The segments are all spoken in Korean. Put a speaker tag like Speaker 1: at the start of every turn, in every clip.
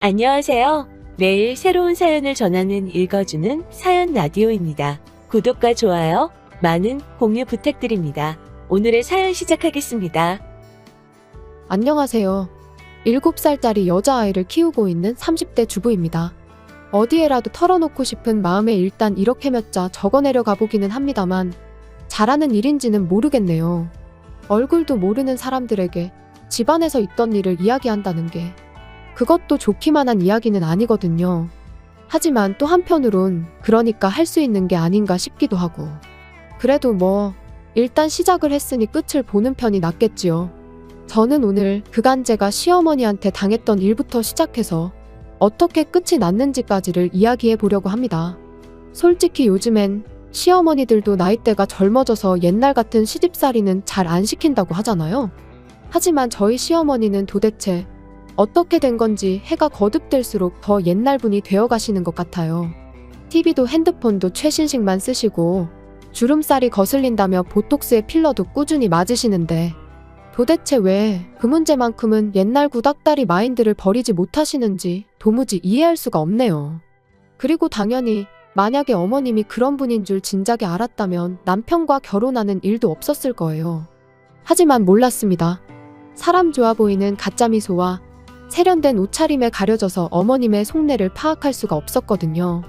Speaker 1: 안녕하세요. 매일 새로운 사연을 전하는 읽어주는 사연 라디오입니다. 구독과 좋아요, 많은 공유 부탁드립니다. 오늘의 사연 시작하겠습니다.
Speaker 2: 안녕하세요. 7살짜리 여자아이를 키우고 있는 30대 주부입니다. 어디에라도 털어놓고 싶은 마음에 일단 이렇게 몇 자 적어내려 가보기는 합니다만 잘하는 일인지는 모르겠네요. 얼굴도 모르는 사람들에게 집안에서 있던 일을 이야기한다는 게 그것도 좋기만 한 이야기는 아니거든요. 하지만 또 한편으론 그러니까 할 수 있는 게 아닌가 싶기도 하고. 그래도 일단 시작을 했으니 끝을 보는 편이 낫겠지요. 저는 오늘 그간 제가 시어머니한테 당했던 일부터 시작해서 어떻게 끝이 났는지까지를 이야기해 보려고 합니다. 솔직히 요즘엔 시어머니들도 나이대가 젊어져서 옛날 같은 시집살이는 잘 안 시킨다고 하잖아요. 하지만 저희 시어머니는 도대체 어떻게 된 건지 해가 거듭될수록 더 옛날 분이 되어 가시는 것 같아요. TV도 핸드폰도 최신식만 쓰시고 주름살이 거슬린다며 보톡스에 필러도 꾸준히 맞으시는데 도대체 왜 그 문제만큼은 옛날 구닥다리 마인드를 버리지 못하시는지 도무지 이해할 수가 없네요. 그리고 당연히 만약에 어머님이 그런 분인 줄 진작에 알았다면 남편과 결혼하는 일도 없었을 거예요. 하지만 몰랐습니다. 사람 좋아 보이는 가짜 미소와 세련된 옷차림에 가려져서 어머님의 속내를 파악할 수가 없었거든요.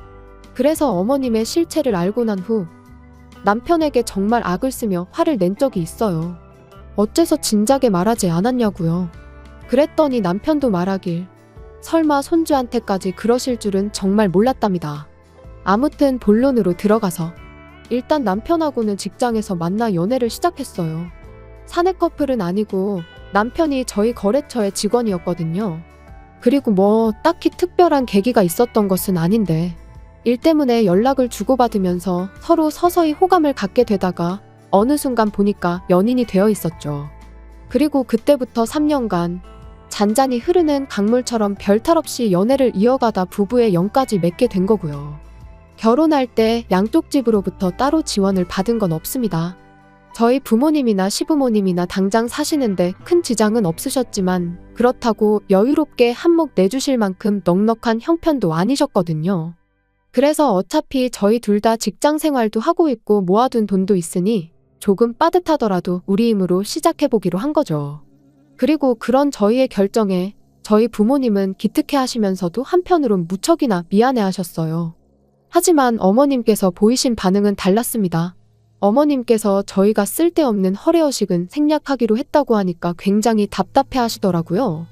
Speaker 2: 그래서 어머님의 실체를 알고 난 후 남편에게 정말 악을 쓰며 화를 낸 적이 있어요. 어째서 진작에 말하지 않았냐고요. 그랬더니 남편도 말하길 설마 손주한테까지 그러실 줄은 정말 몰랐답니다. 아무튼 본론으로 들어가서 일단 남편하고는 직장에서 만나 연애를 시작했어요. 사내 커플은 아니고 남편이 저희 거래처의 직원이었거든요. 그리고 딱히 특별한 계기가 있었던 것은 아닌데 일 때문에 연락을 주고받으면서 서로 서서히 호감을 갖게 되다가 어느 순간 보니까 연인이 되어 있었죠. 그리고 그때부터 3년간 잔잔히 흐르는 강물처럼 별탈 없이 연애를 이어가다 부부의 영까지 맺게 된 거고요. 결혼할 때 양쪽 집으로부터 따로 지원을 받은 건 없습니다. 저희 부모님이나 시부모님이나 당장 사시는데 큰 지장은 없으셨지만 그렇다고 여유롭게 한몫 내주실 만큼 넉넉한 형편도 아니셨거든요. 그래서 어차피 저희 둘 다 직장 생활도 하고 있고 모아둔 돈도 있으니 조금 빠듯하더라도 우리 힘으로 시작해보기로 한 거죠. 그리고 그런 저희의 결정에 저희 부모님은 기특해 하시면서도 한편으론 무척이나 미안해 하셨어요. 하지만 어머님께서 보이신 반응은 달랐습니다. 어머님께서 저희가 쓸데없는 허례허식은 생략하기로 했다고 하니까 굉장히 답답해 하시더라고요.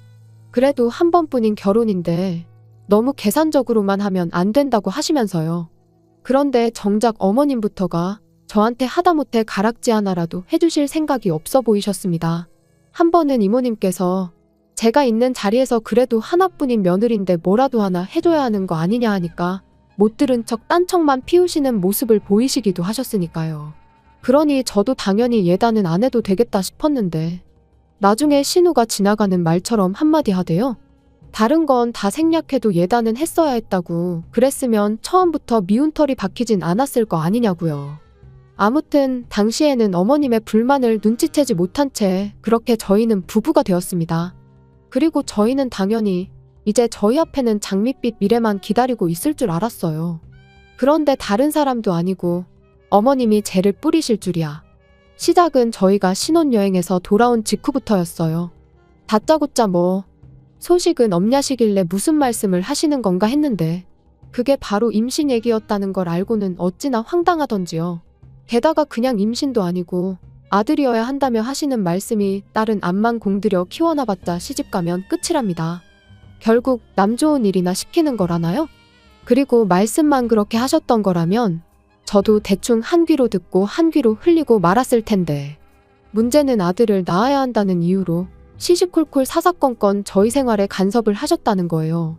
Speaker 2: 그래도 한 번뿐인 결혼인데 너무 계산적으로만 하면 안 된다고 하시면서요. 그런데 정작 어머님부터가 저한테 하다못해 가락지 하나라도 해주실 생각이 없어 보이셨습니다. 한 번은 이모님께서 제가 있는 자리에서 그래도 하나뿐인 며느리인데 뭐라도 하나 해줘야 하는 거 아니냐 하니까 못 들은 척 딴 척만 피우시는 모습을 보이시기도 하셨으니까요. 그러니 저도 당연히 예단은 안 해도 되겠다 싶었는데 나중에 신우가 지나가는 말처럼 한마디 하대요. 다른 건 다 생략해도 예단은 했어야 했다고. 그랬으면 처음부터 미운 털이 박히진 않았을 거 아니냐고요. 아무튼 당시에는 어머님의 불만을 눈치채지 못한 채 그렇게 저희는 부부가 되었습니다. 그리고 저희는 당연히 이제 저희 앞에는 장밋빛 미래만 기다리고 있을 줄 알았어요. 그런데 다른 사람도 아니고 어머님이 죄를 뿌리실 줄이야. 시작은 저희가 신혼여행에서 돌아온 직후부터였어요. 다짜고짜 소식은 없냐시길래 무슨 말씀을 하시는 건가 했는데 그게 바로 임신 얘기였다는 걸 알고는 어찌나 황당하던지요. 게다가 그냥 임신도 아니고 아들이어야 한다며 하시는 말씀이 딸은 암만 공들여 키워놔봤자 시집가면 끝이랍니다. 결국 남 좋은 일이나 시키는 거라나요? 그리고 말씀만 그렇게 하셨던 거라면 저도 대충 한 귀로 듣고 한 귀로 흘리고 말았을 텐데 문제는 아들을 낳아야 한다는 이유로 시시콜콜 사사건건 저희 생활에 간섭을 하셨다는 거예요.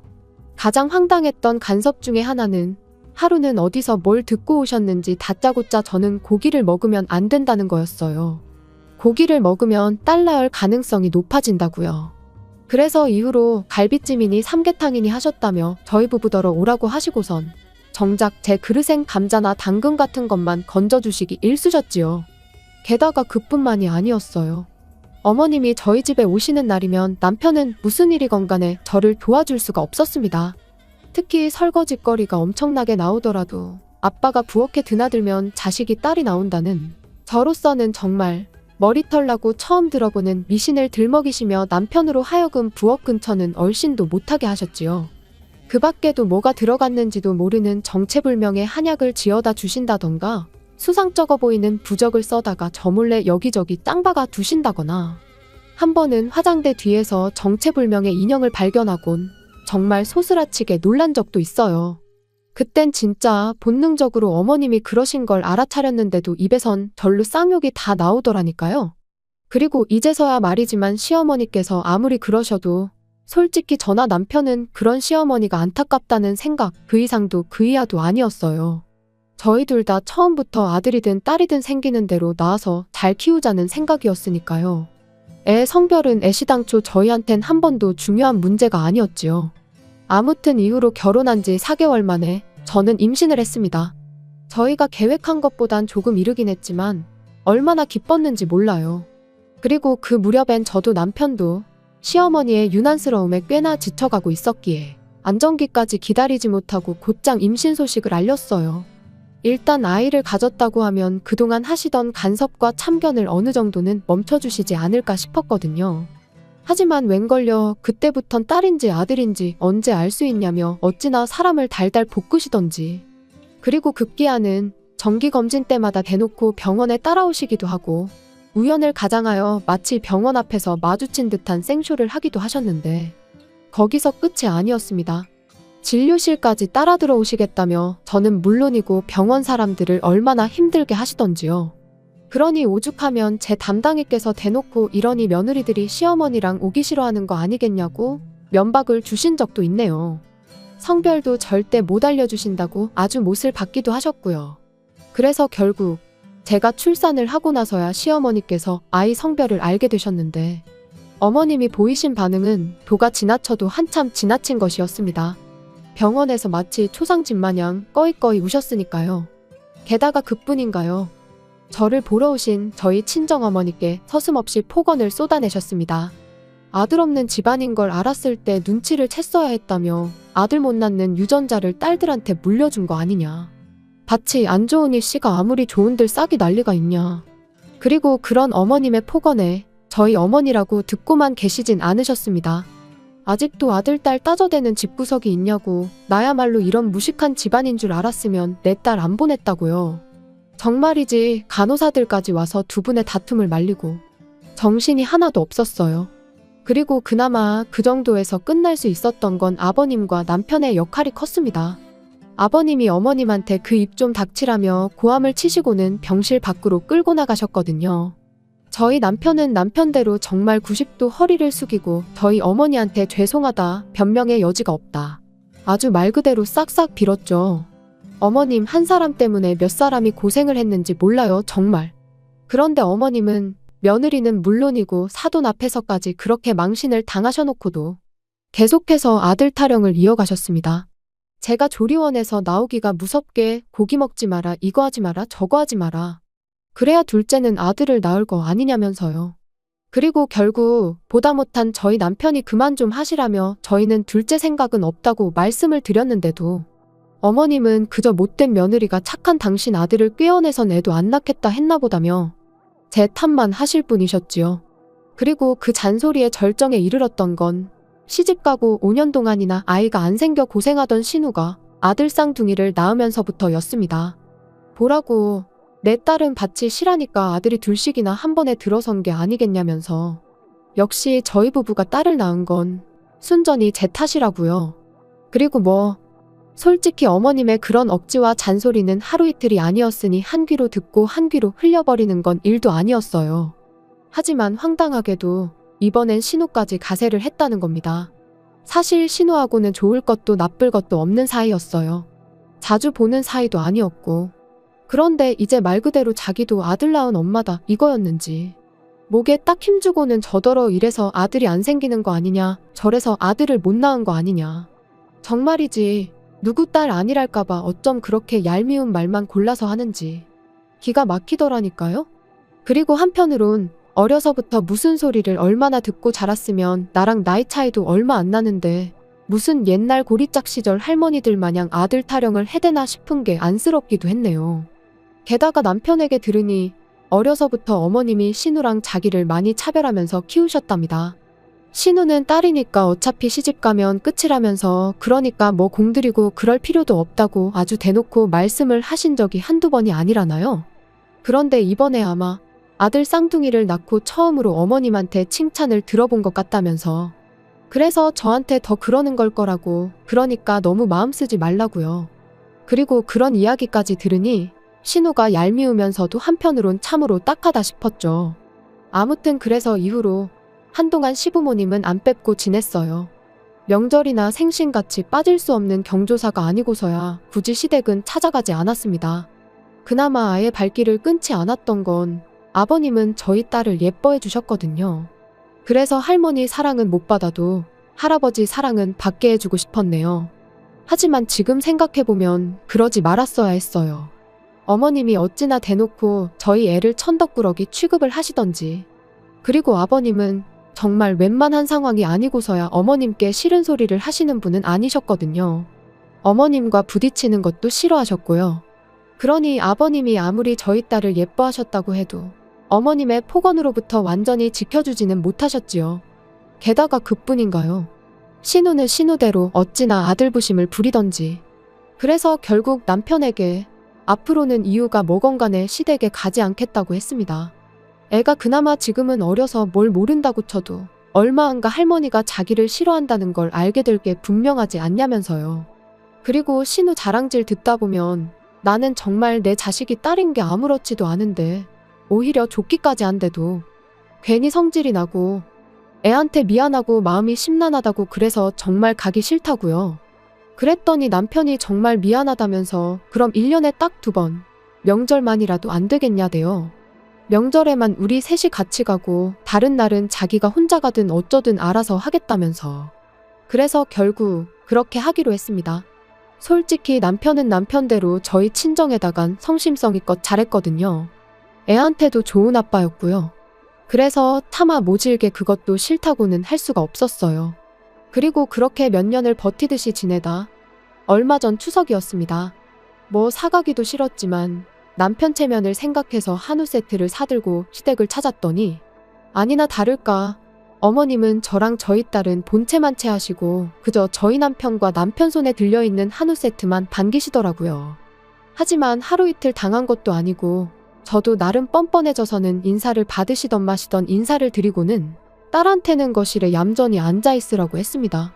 Speaker 2: 가장 황당했던 간섭 중에 하나는 하루는 어디서 뭘 듣고 오셨는지 다짜고짜 저는 고기를 먹으면 안 된다는 거였어요. 고기를 먹으면 딸 낳을 가능성이 높아진다고요. 그래서 이후로 갈비찜이니 삼계탕이니 하셨다며 저희 부부더러 오라고 하시고선 정작 제 그릇엔 감자나 당근 같은 것만 건져주시기 일쑤셨지요. 게다가 그뿐만이 아니었어요. 어머님이 저희 집에 오시는 날이면 남편은 무슨 일이건 간에 저를 도와줄 수가 없었습니다. 특히 설거지거리가 엄청나게 나오더라도 아빠가 부엌에 드나들면 자식이 딸이 나온다는, 저로서는 정말 머리털 나고 처음 들어보는 미신을 들먹이시며 남편으로 하여금 부엌 근처는 얼씬도 못하게 하셨지요. 그 밖에도 뭐가 들어갔는지도 모르는 정체불명의 한약을 지어다 주신다던가, 수상쩍어 보이는 부적을 써다가 저 몰래 여기저기 짱 박아 두신다거나, 한 번은 화장대 뒤에서 정체불명의 인형을 발견하곤 정말 소스라치게 놀란 적도 있어요. 그땐 진짜 본능적으로 어머님이 그러신 걸 알아차렸는데도 입에선 절로 쌍욕이 다 나오더라니까요. 그리고 이제서야 말이지만 시어머니께서 아무리 그러셔도 솔직히 저나 남편은 그런 시어머니가 안타깝다는 생각 그 이상도 그 이하도 아니었어요. 저희 둘 다 처음부터 아들이든 딸이든 생기는 대로 낳아서 잘 키우자는 생각이었으니까요. 애 성별은 애시당초 저희한텐 한 번도 중요한 문제가 아니었지요. 아무튼 이후로 결혼한 지 4개월 만에 저는 임신을 했습니다. 저희가 계획한 것보단 조금 이르긴 했지만 얼마나 기뻤는지 몰라요. 그리고 그 무렵엔 저도 남편도 시어머니의 유난스러움에 꽤나 지쳐가고 있었기에 안정기까지 기다리지 못하고 곧장 임신 소식을 알렸어요. 일단 아이를 가졌다고 하면 그동안 하시던 간섭과 참견을 어느 정도는 멈춰주시지 않을까 싶었거든요. 하지만 웬걸요, 그때부턴 딸인지 아들인지 언제 알 수 있냐며 어찌나 사람을 달달 볶으시던지. 그리고 급기야는 정기검진 때마다 대놓고 병원에 따라오시기도 하고 우연을 가장하여 마치 병원 앞에서 마주친 듯한 생쇼를 하기도 하셨는데 거기서 끝이 아니었습니다. 진료실까지 따라 들어오시겠다며 저는 물론이고 병원 사람들을 얼마나 힘들게 하시던지요. 그러니 오죽하면 제 담당이께서 대놓고 이러니 며느리들이 시어머니랑 오기 싫어하는 거 아니겠냐고 면박을 주신 적도 있네요. 성별도 절대 못 알려주신다고 아주 못을 받기도 하셨고요. 그래서 결국 제가 출산을 하고 나서야 시어머니께서 아이 성별을 알게 되셨는데 어머님이 보이신 반응은 도가 지나쳐도 한참 지나친 것이었습니다. 병원에서 마치 초상집 마냥 꺼이꺼이 우셨으니까요. 게다가 그뿐인가요? 저를 보러 오신 저희 친정어머니께 서슴없이 폭언을 쏟아내셨습니다. 아들 없는 집안인 걸 알았을 때 눈치를 챘어야 했다며 아들 못 낳는 유전자를 딸들한테 물려준 거 아니냐. 밭이 안 좋으니 씨가 아무리 좋은들 싹이 난리가 있냐. 그리고 그런 어머님의 폭언에 저희 어머니라고 듣고만 계시진 않으셨습니다. 아직도 아들, 딸 따져대는 집구석이 있냐고, 나야말로 이런 무식한 집안인 줄 알았으면 내 딸 안 보냈다고요. 정말이지 간호사들까지 와서 두 분의 다툼을 말리고 정신이 하나도 없었어요. 그리고 그나마 그 정도에서 끝날 수 있었던 건 아버님과 남편의 역할이 컸습니다. 아버님이 어머님한테 그 입 좀 닥치라며 고함을 치시고는 병실 밖으로 끌고 나가셨거든요. 저희 남편은 남편대로 정말 90도 허리를 숙이고 저희 어머니한테 죄송하다, 변명의 여지가 없다, 아주 말 그대로 싹싹 빌었죠. 어머님 한 사람 때문에 몇 사람이 고생을 했는지 몰라요, 정말. 그런데 어머님은 며느리는 물론이고 사돈 앞에서까지 그렇게 망신을 당하셔놓고도 계속해서 아들 타령을 이어가셨습니다. 제가 조리원에서 나오기가 무섭게 고기 먹지 마라, 이거 하지 마라, 저거 하지 마라. 그래야 둘째는 아들을 낳을 거 아니냐면서요. 그리고 결국 보다 못한 저희 남편이 그만 좀 하시라며 저희는 둘째 생각은 없다고 말씀을 드렸는데도 어머님은 그저 못된 며느리가 착한 당신 아들을 꿰어내선 애도 안 낳겠다 했나 보다며 제 탓만 하실 분이셨지요. 그리고 그 잔소리의 절정에 이르렀던 건 시집가고 5년 동안이나 아이가 안 생겨 고생하던 신우가 아들 쌍둥이를 낳으면서부터였습니다. 보라고, 내 딸은 밭이 실하니까 아들이 둘씩이나 한 번에 들어선 게 아니겠냐면서 역시 저희 부부가 딸을 낳은 건 순전히 제 탓이라고요. 그리고 솔직히 어머님의 그런 억지와 잔소리는 하루 이틀이 아니었으니 한 귀로 듣고 한 귀로 흘려버리는 건 일도 아니었어요. 하지만 황당하게도 이번엔 신우까지 가세를 했다는 겁니다. 사실 신우하고는 좋을 것도 나쁠 것도 없는 사이였어요. 자주 보는 사이도 아니었고. 그런데 이제 말 그대로 자기도 아들 낳은 엄마다 이거였는지. 목에 딱 힘주고는 저더러 이래서 아들이 안 생기는 거 아니냐, 저래서 아들을 못 낳은 거 아니냐. 정말이지 누구 딸 아니랄까봐 어쩜 그렇게 얄미운 말만 골라서 하는지 기가 막히더라니까요. 그리고 한편으론 어려서부터 무슨 소리를 얼마나 듣고 자랐으면 나랑 나이 차이도 얼마 안 나는데 무슨 옛날 고리짝 시절 할머니들 마냥 아들 타령을 해대나 싶은 게 안쓰럽기도 했네요. 게다가 남편에게 들으니 어려서부터 어머님이 신우랑 자기를 많이 차별하면서 키우셨답니다. 신우는 딸이니까 어차피 시집가면 끝이라면서 그러니까 뭐 공들이고 그럴 필요도 없다고 아주 대놓고 말씀을 하신 적이 한두 번이 아니라나요? 그런데 이번에 아마 아들 쌍둥이를 낳고 처음으로 어머님한테 칭찬을 들어본 것 같다면서 그래서 저한테 더 그러는 걸 거라고 그러니까 너무 마음 쓰지 말라고요. 그리고 그런 이야기까지 들으니 신우가 얄미우면서도 한편으론 참으로 딱하다 싶었죠. 아무튼 그래서 이후로 한동안 시부모님은 안 뵙고 지냈어요. 명절이나 생신같이 빠질 수 없는 경조사가 아니고서야 굳이 시댁은 찾아가지 않았습니다. 그나마 아예 발길을 끊지 않았던 건 아버님은 저희 딸을 예뻐해 주셨거든요. 그래서 할머니 사랑은 못 받아도 할아버지 사랑은 받게 해주고 싶었네요. 하지만 지금 생각해보면 그러지 말았어야 했어요. 어머님이 어찌나 대놓고 저희 애를 천덕꾸러기 취급을 하시던지. 그리고 아버님은 정말 웬만한 상황이 아니고서야 어머님께 싫은 소리를 하시는 분은 아니셨거든요. 어머님과 부딪히는 것도 싫어하셨고요. 그러니 아버님이 아무리 저희 딸을 예뻐하셨다고 해도 어머님의 폭언으로부터 완전히 지켜주지는 못하셨지요. 게다가 그뿐인가요? 신우는 신우대로 어찌나 아들부심을 부리던지. 그래서 결국 남편에게 앞으로는 이유가 뭐건 간에 시댁에 가지 않겠다고 했습니다. 애가 그나마 지금은 어려서 뭘 모른다고 쳐도 얼마 안가 할머니가 자기를 싫어한다는 걸 알게 될 게 분명하지 않냐면서요. 그리고 신우 자랑질 듣다 보면 나는 정말 내 자식이 딸인 게 아무렇지도 않은데 오히려 좋기까지 한데도 괜히 성질이 나고 애한테 미안하고 마음이 심란하다고 그래서 정말 가기 싫다고요. 그랬더니 남편이 정말 미안하다면서 그럼 1년에 딱 2번 명절만이라도 안 되겠냐대요. 명절에만 우리 셋이 같이 가고 다른 날은 자기가 혼자 가든 어쩌든 알아서 하겠다면서. 그래서 결국 그렇게 하기로 했습니다. 솔직히 남편은 남편대로 저희 친정에다간 성심성의껏 잘했거든요. 애한테도 좋은 아빠였고요. 그래서 차마 모질게 그것도 싫다고는 할 수가 없었어요. 그리고 그렇게 몇 년을 버티듯이 지내다 얼마 전 추석이었습니다. 뭐 사가기도 싫었지만 남편 체면을 생각해서 한우 세트를 사들고 시댁을 찾았더니 아니나 다를까 어머님은 저랑 저희 딸은 본체만 체하시고 그저 저희 남편과 남편 손에 들려있는 한우 세트만 반기시더라고요. 하지만 하루 이틀 당한 것도 아니고 저도 나름 뻔뻔해져서는 인사를 받으시던 마시던 인사를 드리고는 딸한테는 거실에 얌전히 앉아있으라고 했습니다.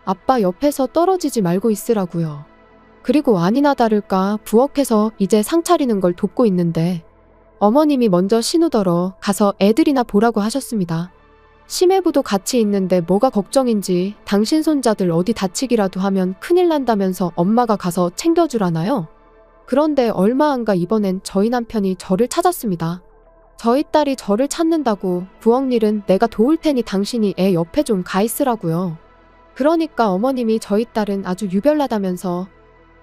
Speaker 2: 아빠 옆에서 떨어지지 말고 있으라고요. 그리고 아니나 다를까 부엌에서 이제 상 차리는 걸 돕고 있는데 어머님이 먼저 신우더러 가서 애들이나 보라고 하셨습니다. 심해부도 같이 있는데 뭐가 걱정인지 당신 손자들 어디 다치기라도 하면 큰일 난다면서 엄마가 가서 챙겨주라나요? 그런데 얼마 안가 이번엔 저희 남편이 저를 찾았습니다. 저희 딸이 저를 찾는다고 부엌 일은 내가 도울 테니 당신이 애 옆에 좀 가 있으라고요. 그러니까 어머님이 저희 딸은 아주 유별나다면서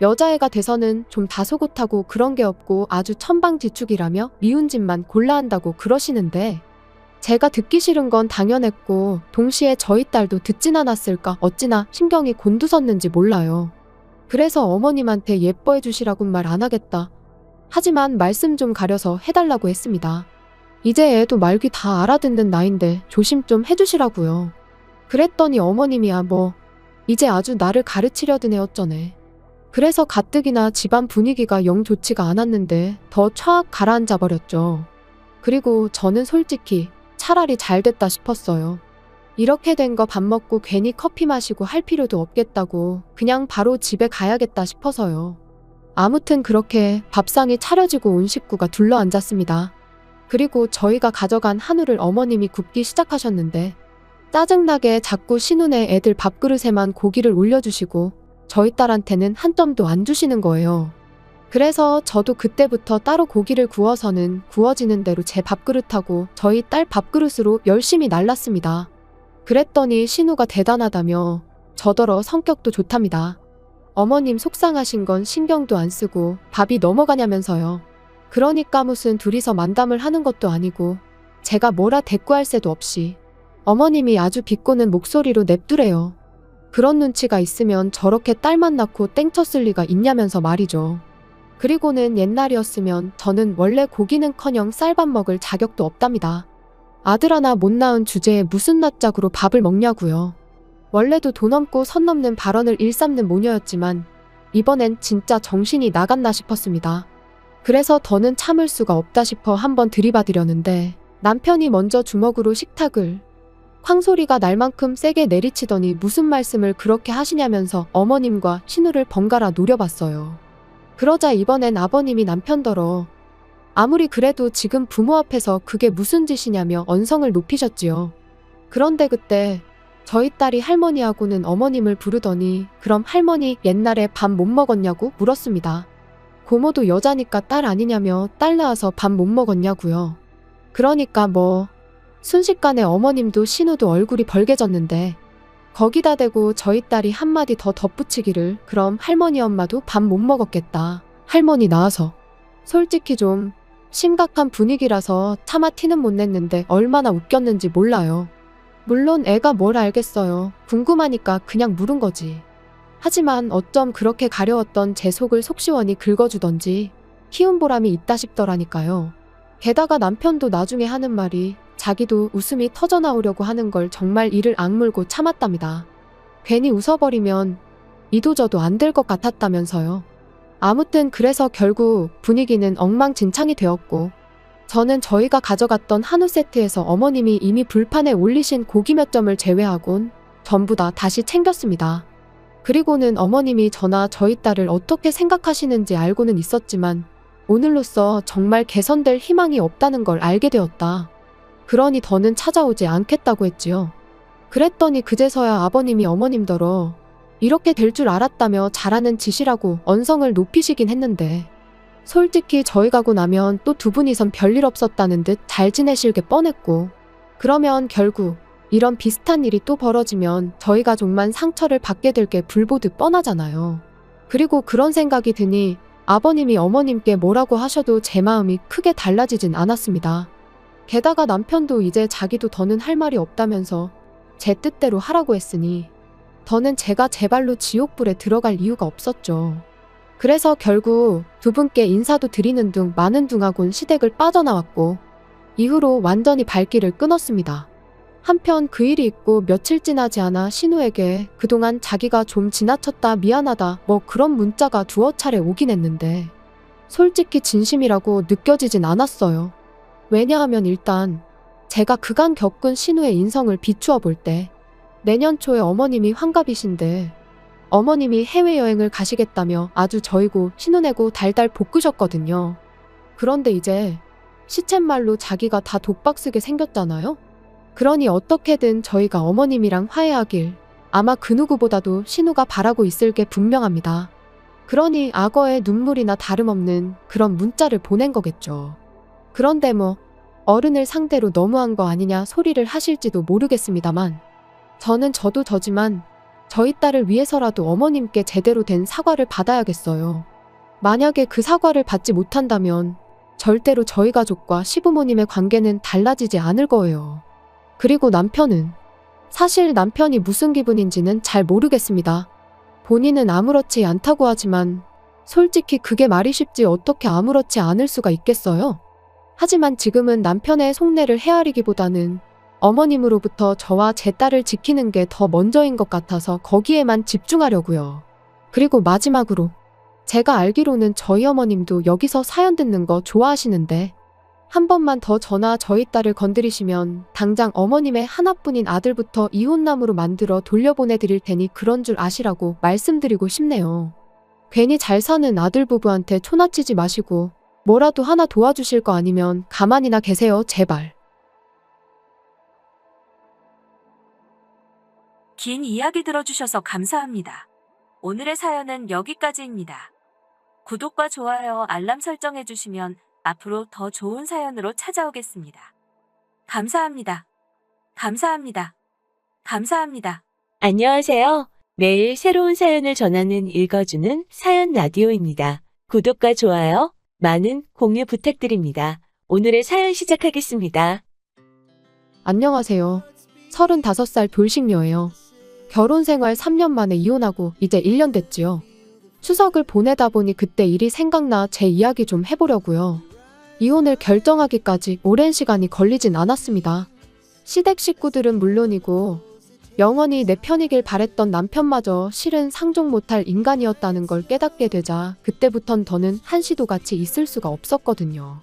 Speaker 2: 여자애가 돼서는 좀 다소곳하고 그런 게 없고 아주 천방지축이라며 미운 짓만 골라 한다고 그러시는데 제가 듣기 싫은 건 당연했고 동시에 저희 딸도 듣진 않았을까 어찌나 신경이 곤두섰는지 몰라요. 그래서 어머님한테 예뻐해 주시라곤 말 안 하겠다. 하지만 말씀 좀 가려서 해달라고 했습니다. 이제 애도 말귀 다 알아듣는 나인데 조심 좀 해주시라고요. 그랬더니 어머님이야 뭐 이제 아주 나를 가르치려던 애 어쩌네. 그래서 가뜩이나 집안 분위기가 영 좋지가 않았는데 더 촥 가라앉아 버렸죠. 그리고 저는 솔직히 차라리 잘 됐다 싶었어요. 이렇게 된 거 밥 먹고 괜히 커피 마시고 할 필요도 없겠다고 그냥 바로 집에 가야겠다 싶어서요. 아무튼 그렇게 밥상이 차려지고 온 식구가 둘러앉았습니다. 그리고 저희가 가져간 한우를 어머님이 굽기 시작하셨는데 짜증나게 자꾸 신우네 애들 밥그릇에만 고기를 올려주시고 저희 딸한테는 한 점도 안 주시는 거예요. 그래서 저도 그때부터 따로 고기를 구워서는 구워지는 대로 제 밥그릇하고 저희 딸 밥그릇으로 열심히 날랐습니다. 그랬더니 신우가 대단하다며 저더러 성격도 좋답니다. 어머님 속상하신 건 신경도 안 쓰고 밥이 넘어가냐면서요. 그러니까 무슨 둘이서 만담을 하는 것도 아니고 제가 뭐라 대꾸할 새도 없이 어머님이 아주 비꼬는 목소리로 냅두래요. 그런 눈치가 있으면 저렇게 딸만 낳고 땡쳤을 리가 있냐면서 말이죠. 그리고는 옛날이었으면 저는 원래 고기는커녕 쌀밥 먹을 자격도 없답니다. 아들 하나 못 낳은 주제에 무슨 낯짝으로 밥을 먹냐고요. 원래도 돈 없고 선 넘는 발언을 일삼는 모녀였지만 이번엔 진짜 정신이 나갔나 싶었습니다. 그래서 더는 참을 수가 없다 싶어 한번 들이받으려는데 남편이 먼저 주먹으로 식탁을 쾅 소리가 날 만큼 세게 내리치더니 무슨 말씀을 그렇게 하시냐면서 어머님과 신우를 번갈아 노려봤어요. 그러자 이번엔 아버님이 남편더러 아무리 그래도 지금 부모 앞에서 그게 무슨 짓이냐며 언성을 높이셨지요. 그런데 그때 저희 딸이 할머니하고는 어머님을 부르더니 그럼 할머니 옛날에 밥 못 먹었냐고 물었습니다. 고모도 여자니까 딸 아니냐며 딸 낳아서 밥 못 먹었냐고요. 그러니까 뭐 순식간에 어머님도 신우도 얼굴이 벌개졌는데 거기다 대고 저희 딸이 한마디 더 덧붙이기를 그럼 할머니 엄마도 밥 못 먹었겠다. 할머니 낳아서. 솔직히 좀 심각한 분위기라서 차마 티는 못 냈는데 얼마나 웃겼는지 몰라요. 물론 애가 뭘 알겠어요. 궁금하니까 그냥 물은 거지. 하지만 어쩜 그렇게 가려웠던 제 속을 속시원히 긁어주던지 키운 보람이 있다 싶더라니까요. 게다가 남편도 나중에 하는 말이 자기도 웃음이 터져나오려고 하는 걸 정말 이를 악물고 참았답니다. 괜히 웃어버리면 이도저도 안 될 것 같았다면서요. 아무튼 그래서 결국 분위기는 엉망진창이 되었고 저는 저희가 가져갔던 한우 세트에서 어머님이 이미 불판에 올리신 고기 몇 점을 제외하곤 전부 다 다시 챙겼습니다. 그리고는 어머님이 저나 저희 딸을 어떻게 생각하시는지 알고는 있었지만 오늘로써 정말 개선될 희망이 없다는 걸 알게 되었다. 그러니 더는 찾아오지 않겠다고 했지요. 그랬더니 그제서야 아버님이 어머님더러 이렇게 될 줄 알았다며 잘하는 짓이라고 언성을 높이시긴 했는데 솔직히 저희 가고 나면 또 두 분이선 별일 없었다는 듯 잘 지내실 게 뻔했고 그러면 결국 이런 비슷한 일이 또 벌어지면 저희 가족만 상처를 받게 될 게 불보듯 뻔하잖아요. 그리고 그런 생각이 드니 아버님이 어머님께 뭐라고 하셔도 제 마음이 크게 달라지진 않았습니다. 게다가 남편도 이제 자기도 더는 할 말이 없다면서 제 뜻대로 하라고 했으니 더는 제가 제 발로 지옥불에 들어갈 이유가 없었죠. 그래서 결국 두 분께 인사도 드리는 둥 마는 둥하곤 시댁을 빠져나왔고 이후로 완전히 발길을 끊었습니다. 한편 그 일이 있고 며칠 지나지 않아 신우에게 그동안 자기가 좀 지나쳤다 미안하다 뭐 그런 문자가 두어 차례 오긴 했는데 솔직히 진심이라고 느껴지진 않았어요. 왜냐하면 일단 제가 그간 겪은 신우의 인성을 비추어 볼 때 내년 초에 어머님이 환갑이신데 어머님이 해외여행을 가시겠다며 아주 저이고 신우내고 달달 볶으셨거든요. 그런데 이제 시쳇말로 자기가 다 독박 쓰게 생겼잖아요. 그러니 어떻게든 저희가 어머님이랑 화해하길 아마 그 누구보다도 신우가 바라고 있을 게 분명합니다. 그러니 악어의 눈물이나 다름없는 그런 문자를 보낸 거겠죠. 그런데 뭐 어른을 상대로 너무한 거 아니냐 소리를 하실지도 모르겠습니다만 저는 저도 저지만 저희 딸을 위해서라도 어머님께 제대로 된 사과를 받아야겠어요. 만약에 그 사과를 받지 못한다면 절대로 저희 가족과 시부모님의 관계는 달라지지 않을 거예요. 그리고 남편은 사실 남편이 무슨 기분인지는 잘 모르겠습니다. 본인은 아무렇지 않다고 하지만 솔직히 그게 말이 쉽지 어떻게 아무렇지 않을 수가 있겠어요? 하지만 지금은 남편의 속내를 헤아리기보다는 어머님으로부터 저와 제 딸을 지키는 게 더 먼저인 것 같아서 거기에만 집중하려고요. 그리고 마지막으로 제가 알기로는 저희 어머님도 여기서 사연 듣는 거 좋아하시는데 한 번만 더 저나 저희 딸을 건드리시면 당장 어머님의 하나뿐인 아들부터 이혼남으로 만들어 돌려보내드릴 테니 그런 줄 아시라고 말씀드리고 싶네요. 괜히 잘 사는 아들 부부한테 초나치지 마시고 뭐라도 하나 도와주실 거 아니면 가만히나 계세요, 제발.
Speaker 1: 긴 이야기 들어주셔서 감사합니다. 오늘의 사연은 여기까지입니다. 구독과 좋아요, 알람 설정해주시면 앞으로 더 좋은 사연으로 찾아오겠습니다. 감사합니다. 감사합니다. 감사합니다. 안녕하세요. 매일 새로운 사연을 전하는 읽어주는 사연 라디오입니다. 구독과 좋아요, 많은 공유 부탁드립니다. 오늘의 사연 시작하겠습니다.
Speaker 2: 안녕하세요. 35살 돌싱녀예요. 결혼 생활 3년 만에 이혼하고 이제 1년 됐지요. 추석을 보내다 보니 그때 일이 생각나 제 이야기 좀 해보려고요. 이혼을 결정하기까지 오랜 시간이 걸리진 않았습니다. 시댁 식구들은 물론이고 영원히 내 편이길 바랬던 남편마저 실은 상종 못할 인간이었다는 걸 깨닫게 되자 그때부턴 더는 한시도 같이 있을 수가 없었거든요.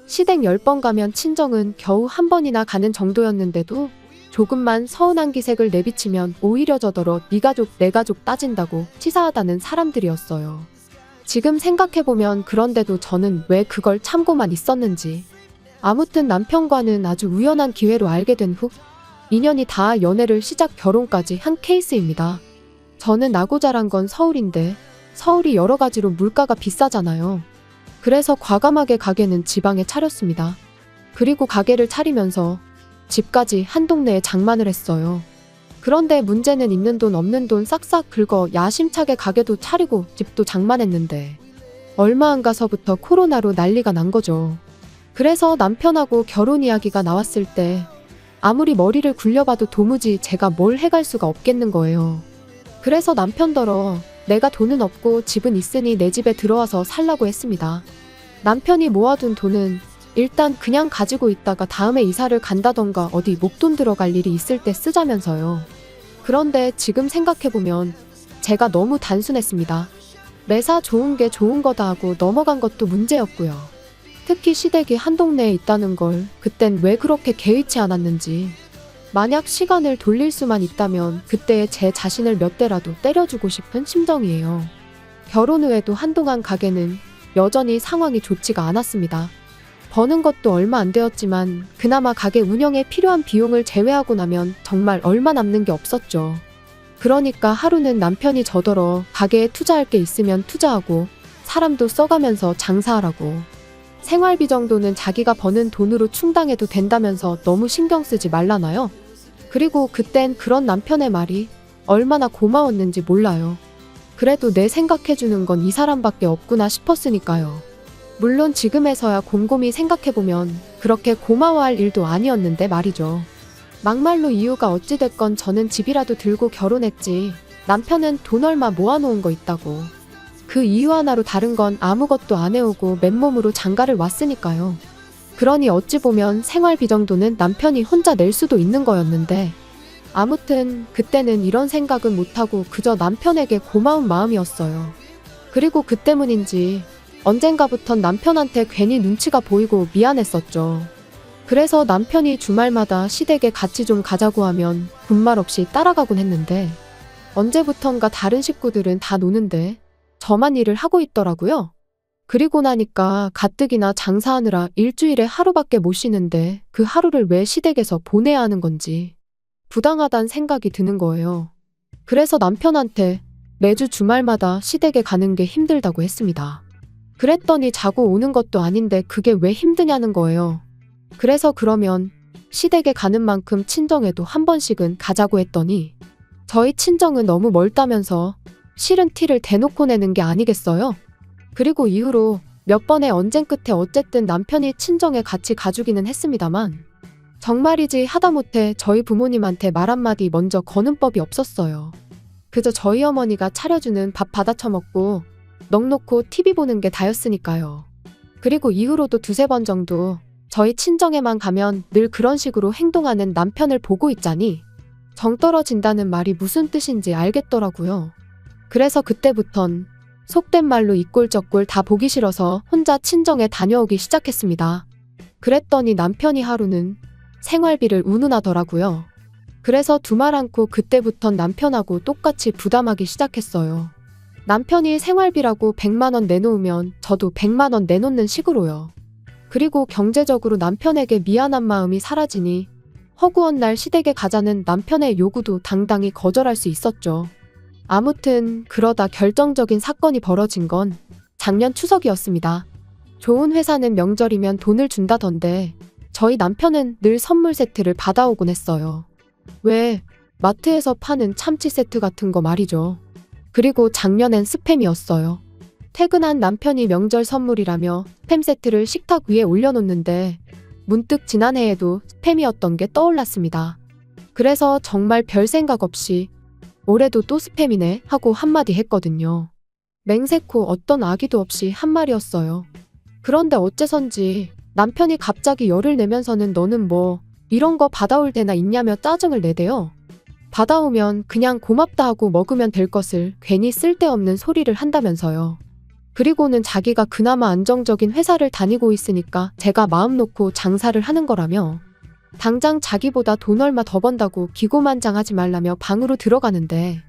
Speaker 2: 시댁 10번 가면 친정은 겨우 한 번이나 가는 정도였는데도 조금만 서운한 기색을 내비치면 오히려 저더러 네 가족 내 가족 따진다고 치사하다는 사람들이었어요. 지금 생각해보면 그런데도 저는 왜 그걸 참고만 있었는지. 아무튼 남편과는 아주 우연한 기회로 알게 된 후 인연이 다 연애를 시작 결혼까지 한 케이스입니다. 저는 나고 자란 건 서울인데 서울이 여러 가지로 물가가 비싸잖아요. 그래서 과감하게 가게는 지방에 차렸습니다. 그리고 가게를 차리면서 집까지 한 동네에 장만을 했어요. 그런데 문제는 있는 돈 없는 돈 싹싹 긁어 야심차게 가게도 차리고 집도 장만했는데 얼마 안 가서부터 코로나로 난리가 난 거죠. 그래서 남편하고 결혼 이야기가 나왔을 때 아무리 머리를 굴려봐도 도무지 제가 뭘 해갈 수가 없겠는 거예요. 그래서 남편더러 내가 돈은 없고 집은 있으니 내 집에 들어와서 살라고 했습니다. 남편이 모아둔 돈은 일단 그냥 가지고 있다가 다음에 이사를 간다던가 어디 목돈 들어갈 일이 있을 때 쓰자면서요. 그런데 지금 생각해보면 제가 너무 단순했습니다. 매사 좋은 게 좋은 거다 하고 넘어간 것도 문제였고요. 특히 시댁이 한 동네에 있다는 걸 그땐 왜 그렇게 개의치 않았는지. 만약 시간을 돌릴 수만 있다면 그때의 제 자신을 몇 대라도 때려주고 싶은 심정이에요. 결혼 후에도 한동안 가게는 여전히 상황이 좋지가 않았습니다. 버는 것도 얼마 안 되었지만 그나마 가게 운영에 필요한 비용을 제외하고 나면 정말 얼마 남는 게 없었죠. 그러니까 하루는 남편이 저더러 가게에 투자할 게 있으면 투자하고 사람도 써가면서 장사하라고. 생활비 정도는 자기가 버는 돈으로 충당해도 된다면서 너무 신경 쓰지 말라나요? 그리고 그땐 그런 남편의 말이 얼마나 고마웠는지 몰라요. 그래도 내 생각해주는 건 이 사람밖에 없구나 싶었으니까요. 물론 지금에서야 곰곰이 생각해보면 그렇게 고마워할 일도 아니었는데 말이죠. 막말로 이유가 어찌됐건 저는 집이라도 들고 결혼했지 남편은 돈 얼마 모아놓은 거 있다고. 그 이유 하나로 다른 건 아무것도 안 해오고 맨몸으로 장가를 왔으니까요. 그러니 어찌 보면 생활비 정도는 남편이 혼자 낼 수도 있는 거였는데 아무튼 그때는 이런 생각은 못하고 그저 남편에게 고마운 마음이었어요. 그리고 그 때문인지 언젠가부턴 남편한테 괜히 눈치가 보이고 미안했었죠. 그래서 남편이 주말마다 시댁에 같이 좀 가자고 하면 군말 없이 따라가곤 했는데 언제부턴가 다른 식구들은 다 노는데 저만 일을 하고 있더라고요. 그리고 나니까 가뜩이나 장사하느라 일주일에 하루밖에 못 쉬는데 그 하루를 왜 시댁에서 보내야 하는 건지 부당하단 생각이 드는 거예요. 그래서 남편한테 매주 주말마다 시댁에 가는 게 힘들다고 했습니다. 그랬더니 자고 오는 것도 아닌데 그게 왜 힘드냐는 거예요. 그래서 그러면 시댁에 가는 만큼 친정에도 한 번씩은 가자고 했더니 저희 친정은 너무 멀다면서 싫은 티를 대놓고 내는 게 아니겠어요? 그리고 이후로 몇 번의 언쟁 끝에 어쨌든 남편이 친정에 같이 가주기는 했습니다만 정말이지 하다못해 저희 부모님한테 말 한마디 먼저 거는 법이 없었어요. 그저 저희 어머니가 차려주는 밥 받아 처먹고 넋놓고 TV 보는 게 다였으니까요. 그리고 이후로도 두세 번 정도 저희 친정에만 가면 늘 그런 식으로 행동하는 남편을 보고 있자니 정 떨어진다는 말이 무슨 뜻인지 알겠더라고요. 그래서 그때부턴 속된 말로 이꼴저꼴 다 보기 싫어서 혼자 친정에 다녀오기 시작했습니다. 그랬더니 남편이 하루는 생활비를 운운하더라고요. 그래서 두말 않고 그때부턴 남편하고 똑같이 부담하기 시작했어요. 남편이 생활비라고 100만 원 내놓으면 저도 100만 원 내놓는 식으로요. 그리고 경제적으로 남편에게 미안한 마음이 사라지니 허구한 날 시댁에 가자는 남편의 요구도 당당히 거절할 수 있었죠. 아무튼 그러다 결정적인 사건이 벌어진 건 작년 추석이었습니다. 좋은 회사는 명절이면 돈을 준다던데 저희 남편은 늘 선물 세트를 받아오곤 했어요. 왜? 마트에서 파는 참치 세트 같은 거 말이죠. 그리고 작년엔 스팸이었어요. 퇴근한 남편이 명절 선물이라며 스팸 세트를 식탁 위에 올려놓는데 문득 지난해에도 스팸이었던 게 떠올랐습니다. 그래서 정말 별 생각 없이 올해도 또 스팸이네 하고 한마디 했거든요. 맹세코 어떤 악의도 없이 한 말이었어요. 그런데 어째선지 남편이 갑자기 열을 내면서는 너는 뭐 이런 거 받아올 때나 있냐며 짜증을 내대요. 받아오면 그냥 고맙다 하고 먹으면 될 것을 괜히 쓸데없는 소리를 한다면서요. 그리고는 자기가 그나마 안정적인 회사를 다니고 있으니까 제가 마음 놓고 장사를 하는 거라며 당장 자기보다 돈 얼마 더 번다고 기고만장하지 말라며 방으로 들어가는데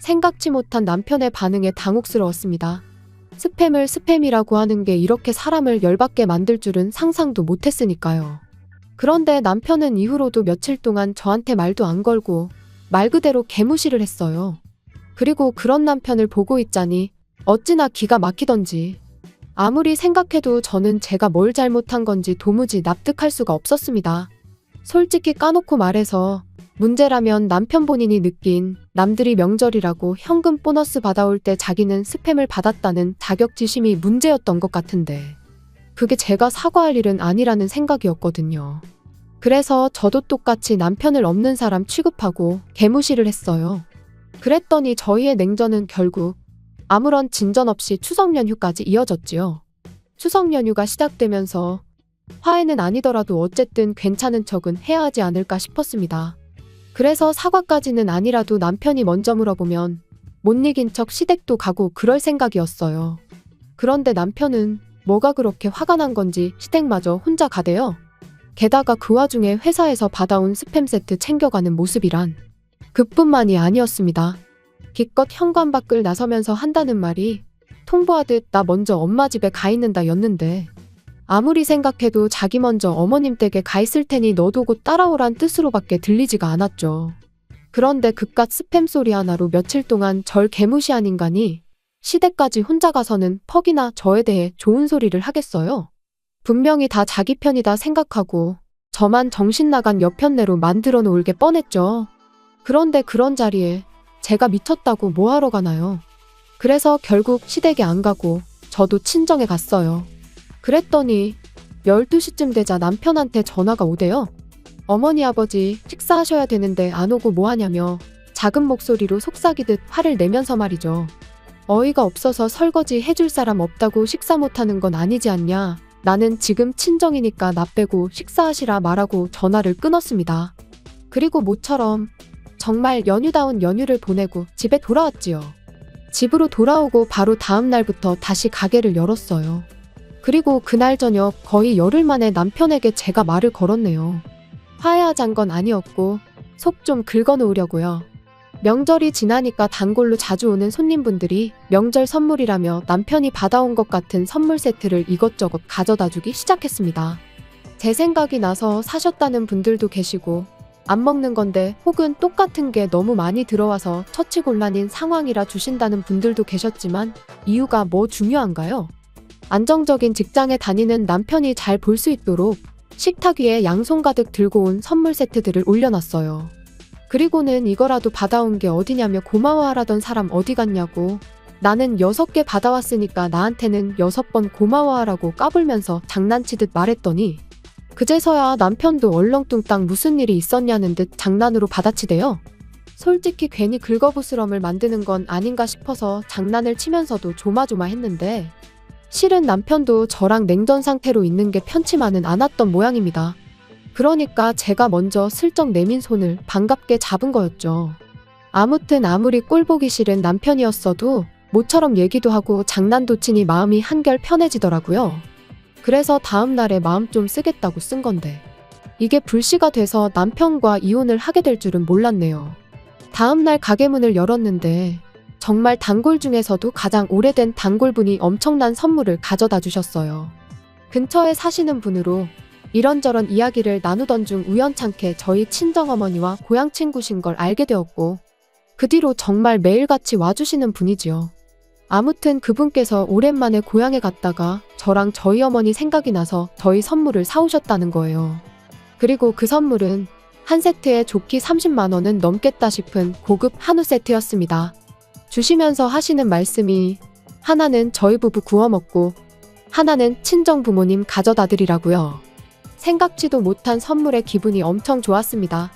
Speaker 2: 생각지 못한 남편의 반응에 당혹스러웠습니다. 스팸을 스팸이라고 하는 게 이렇게 사람을 열받게 만들 줄은 상상도 못했으니까요. 그런데 남편은 이후로도 며칠 동안 저한테 말도 안 걸고 말 그대로 개무시를 했어요. 그리고 그런 남편을 보고 있자니 어찌나 기가 막히던지 아무리 생각해도 저는 제가 뭘 잘못한 건지 도무지 납득할 수가 없었습니다. 솔직히 까놓고 말해서 문제라면 남편 본인이 느낀 남들이 명절이라고 현금 보너스 받아올 때 자기는 스팸을 받았다는 자격지심이 문제였던 것 같은데 그게 제가 사과할 일은 아니라는 생각이었거든요. 그래서 저도 똑같이 남편을 없는 사람 취급하고 개무시를 했어요. 그랬더니 저희의 냉전은 결국 아무런 진전 없이 추석 연휴까지 이어졌지요. 추석 연휴가 시작되면서 화해는 아니더라도 어쨌든 괜찮은 척은 해야 하지 않을까 싶었습니다. 그래서 사과까지는 아니라도 남편이 먼저 물어보면 못 이긴 척 시댁도 가고 그럴 생각이었어요. 그런데 남편은 뭐가 그렇게 화가 난 건지 시댁마저 혼자 가대요. 게다가 그 와중에 회사에서 받아온 스팸 세트 챙겨가는 모습이란 그뿐만이 아니었습니다. 기껏 현관 밖을 나서면서 한다는 말이 통보하듯 나 먼저 엄마 집에 가 있는다 였는데 아무리 생각해도 자기 먼저 어머님 댁에 가 있을 테니 너도 곧 따라오란 뜻으로밖에 들리지가 않았죠. 그런데 그깟 스팸 소리 하나로 며칠 동안 절 개무시한 인간이 시댁까지 혼자 가서는 퍽이나 저에 대해 좋은 소리를 하겠어요. 분명히 다 자기 편이다 생각하고 저만 정신 나간 여편네로 만들어 놓을 게 뻔했죠. 그런데 그런 자리에 제가 미쳤다고 뭐하러 가나요? 그래서 결국 시댁에 안 가고 저도 친정에 갔어요. 그랬더니 12시쯤 되자 남편한테 전화가 오대요. 어머니 아버지 식사하셔야 되는데 안 오고 뭐하냐며 작은 목소리로 속삭이듯 화를 내면서 말이죠. 어이가 없어서 설거지 해줄 사람 없다고 식사 못하는 건 아니지 않냐. 나는 지금 친정이니까 나 빼고 식사하시라 말하고 전화를 끊었습니다. 그리고 모처럼 정말 연휴다운 연휴를 보내고 집에 돌아왔지요. 집으로 돌아오고 바로 다음 날부터 다시 가게를 열었어요. 그리고 그날 저녁 거의 열흘 만에 남편에게 제가 말을 걸었네요. 화해하잔 건 아니었고 속 좀 긁어놓으려고요. 명절이 지나니까 단골로 자주 오는 손님분들이 명절 선물이라며 남편이 받아온 것 같은 선물 세트를 이것저것 가져다 주기 시작했습니다. 제 생각이 나서 사셨다는 분들도 계시고 안 먹는 건데 혹은 똑같은 게 너무 많이 들어와서 처치곤란인 상황이라 주신다는 분들도 계셨지만 이유가 뭐 중요한가요? 안정적인 직장에 다니는 남편이 잘 볼 수 있도록 식탁 위에 양손 가득 들고 온 선물 세트들을 올려놨어요. 그리고는 이거라도 받아온 게 어디냐며 고마워하라던 사람 어디 갔냐고 나는 6개 받아왔으니까 나한테는 6번 고마워하라고 까불면서 장난치듯 말했더니 그제서야 남편도 얼렁뚱땅 무슨 일이 있었냐는 듯 장난으로 받아치대요. 솔직히 괜히 긁어부스럼을 만드는 건 아닌가 싶어서 장난을 치면서도 조마조마했는데 실은 남편도 저랑 냉전 상태로 있는 게 편치만은 않았던 모양입니다. 그러니까 제가 먼저 슬쩍 내민 손을 반갑게 잡은 거였죠. 아무튼 아무리 꼴보기 싫은 남편이었어도 모처럼 얘기도 하고 장난도 치니 마음이 한결 편해지더라고요. 그래서 다음 날에 마음 좀 쓰겠다고 쓴 건데 이게 불씨가 돼서 남편과 이혼을 하게 될 줄은 몰랐네요. 다음 날 가게 문을 열었는데 정말 단골 중에서도 가장 오래된 단골분이 엄청난 선물을 가져다 주셨어요. 근처에 사시는 분으로 이런저런 이야기를 나누던 중 우연찮게 저희 친정어머니와 고향 친구신 걸 알게 되었고 그 뒤로 정말 매일같이 와주시는 분이지요. 아무튼 그분께서 오랜만에 고향에 갔다가 저랑 저희 어머니 생각이 나서 저희 선물을 사오셨다는 거예요. 그리고 그 선물은 한 세트에 좋기 30만 원은 넘겠다 싶은 고급 한우 세트였습니다. 주시면서 하시는 말씀이 하나는 저희 부부 구워 먹고 하나는 친정 부모님 가져다 드리라고요. 생각지도 못한 선물에 기분이 엄청 좋았습니다.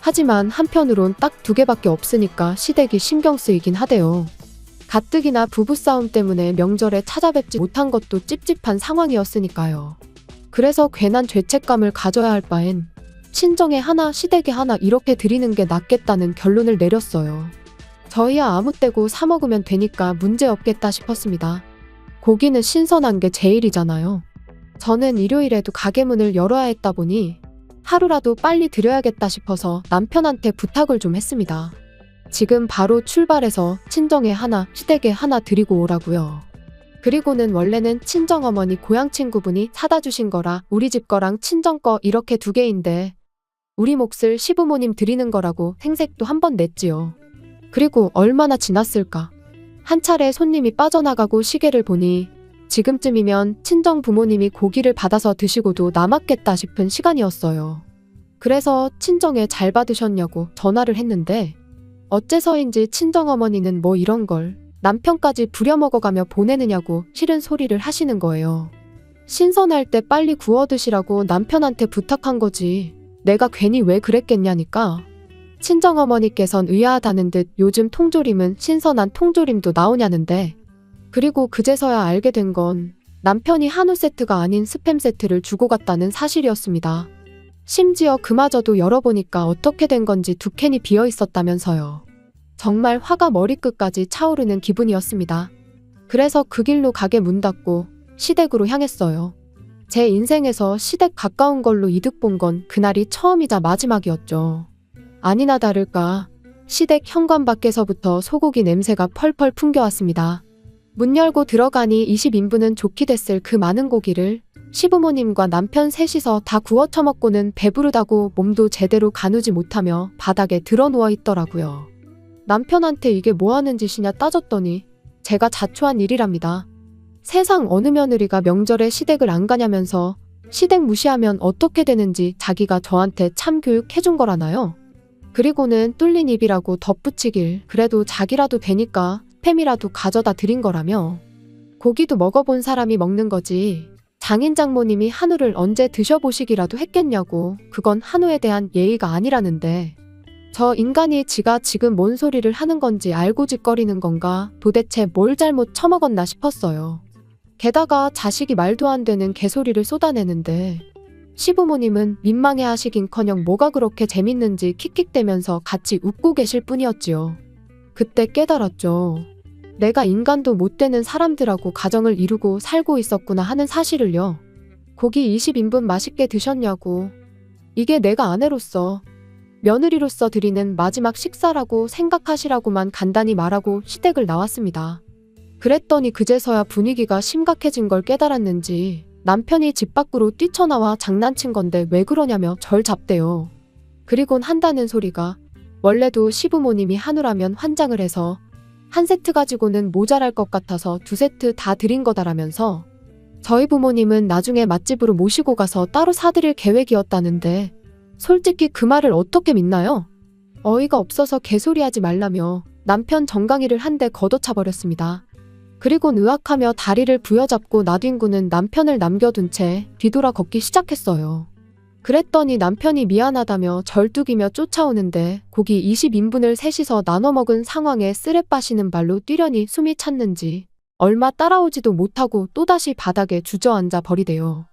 Speaker 2: 하지만 한편으론 딱 2개밖에 없으니까 시댁이 신경 쓰이긴 하대요. 가뜩이나 부부싸움 때문에 명절에 찾아뵙지 못한 것도 찝찝한 상황이었으니까요. 그래서 괜한 죄책감을 가져야 할 바엔 친정에 하나 시댁에 하나 이렇게 드리는 게 낫겠다는 결론을 내렸어요. 저희야 아무 때고 사 먹으면 되니까 문제 없겠다 싶었습니다. 고기는 신선한 게 제일이잖아요. 저는 일요일에도 가게 문을 열어야 했다 보니 하루라도 빨리 드려야겠다 싶어서 남편한테 부탁을 좀 했습니다. 지금 바로 출발해서 친정에 하나, 시댁에 하나 드리고 오라고요. 그리고는 원래는 친정어머니 고향 친구분이 사다 주신 거라 우리 집 거랑 친정 거 이렇게 2개인데 우리 몫을 시부모님 드리는 거라고 생색도 한번 냈지요. 그리고 얼마나 지났을까. 한 차례 손님이 빠져나가고 시계를 보니 지금쯤이면 친정 부모님이 고기를 받아서 드시고도 남았겠다 싶은 시간이었어요. 그래서 친정에 잘 받으셨냐고 전화를 했는데 어째서인지 친정어머니는 뭐 이런 걸 남편까지 부려먹어가며 보내느냐고 싫은 소리를 하시는 거예요. 신선할 때 빨리 구워 드시라고 남편한테 부탁한 거지. 내가 괜히 왜 그랬겠냐니까. 친정어머니께선 의아하다는 듯 요즘 통조림은 신선한 통조림도 나오냐는데 그리고 그제서야 알게 된 건 남편이 한우 세트가 아닌 스팸 세트를 주고 갔다는 사실이었습니다. 심지어 그마저도 열어보니까 어떻게 된 건지 2캔이 비어 있었다면서요. 정말 화가 머리끝까지 차오르는 기분이었습니다. 그래서 그 길로 가게 문 닫고 시댁으로 향했어요. 제 인생에서 시댁 가까운 걸로 이득 본 건 그날이 처음이자 마지막이었죠. 아니나 다를까 시댁 현관 밖에서부터 소고기 냄새가 펄펄 풍겨왔습니다. 문 열고 들어가니 20인분은 좋게 됐을 그 많은 고기를 시부모님과 남편 셋이서 다 구워 처먹고는 배부르다고 몸도 제대로 가누지 못하며 바닥에 드러누워 있더라고요. 남편한테 이게 뭐 하는 짓이냐 따졌더니 제가 자초한 일이랍니다. 세상 어느 며느리가 명절에 시댁을 안 가냐면서 시댁 무시하면 어떻게 되는지 자기가 저한테 참교육 해준 거라나요? 그리고는 뚫린 입이라고 덧붙이길 그래도 자기라도 되니까 팸이라도 가져다 드린 거라며. 고기도 먹어본 사람이 먹는 거지 장인 장모님이 한우를 언제 드셔보시기라도 했겠냐고. 그건 한우에 대한 예의가 아니라는데 저 인간이 지가 지금 뭔 소리를 하는 건지 알고 짓거리는 건가. 도대체 뭘 잘못 처먹었나 싶었어요. 게다가 자식이 말도 안 되는 개소리를 쏟아내는데 시부모님은 민망해 하시긴커녕 뭐가 그렇게 재밌는지 킥킥대면서 같이 웃고 계실 뿐이었지요. 그때 깨달았죠. 내가 인간도 못 되는 사람들하고 가정을 이루고 살고 있었구나 하는 사실을요. 고기 20인분 맛있게 드셨냐고. 이게 내가 아내로서 며느리로서 드리는 마지막 식사라고 생각하시라고만 간단히 말하고 시댁을 나왔습니다. 그랬더니 그제서야 분위기가 심각해진 걸 깨달았는지 남편이 집 밖으로 뛰쳐나와 장난친 건데 왜 그러냐며 절 잡대요. 그리곤 한다는 소리가 원래도 시부모님이 한우라면 환장을 해서 한 세트 가지고는 모자랄 것 같아서 2세트 다 드린 거다라면서 저희 부모님은 나중에 맛집으로 모시고 가서 따로 사드릴 계획이었다는데 솔직히 그 말을 어떻게 믿나요? 어이가 없어서 개소리하지 말라며 남편 정강이를 한 대 걷어차버렸습니다. 그리곤 의학하며 다리를 부여잡고 나뒹구는 남편을 남겨둔 채 뒤돌아 걷기 시작했어요. 그랬더니 남편이 미안하다며 절뚝이며 쫓아오는데 고기 20인분을 셋이서 나눠 먹은 상황에 쓰레 빠시는 발로 뛰려니 숨이 찼는지 얼마 따라오지도 못하고 또다시 바닥에 주저앉아 버리대요.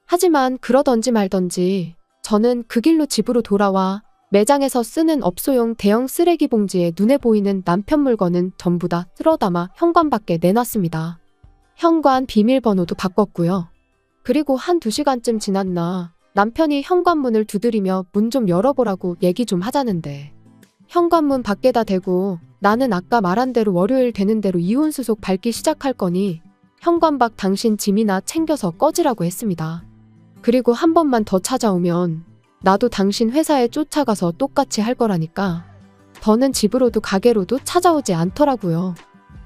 Speaker 2: 하지만 그러던지 말던지 저는 그 길로 집으로 돌아와 매장에서 쓰는 업소용 대형 쓰레기 봉지에 눈에 보이는 남편 물건은 전부 다 쓸어담아 현관 밖에 내놨습니다. 현관 비밀번호도 바꿨고요. 그리고 1-2시간쯤 지났나 남편이 현관문을 두드리며 문 좀 열어보라고 얘기 좀 하자는데 현관문 밖에다 대고 나는 아까 말한 대로 월요일 되는 대로 이혼수속 밟기 시작할 거니 현관 밖 당신 짐이나 챙겨서 꺼지라고 했습니다. 그리고 한 번만 더 찾아오면 나도 당신 회사에 쫓아가서 똑같이 할 거라니까. 더는 집으로도 가게로도 찾아오지 않더라고요.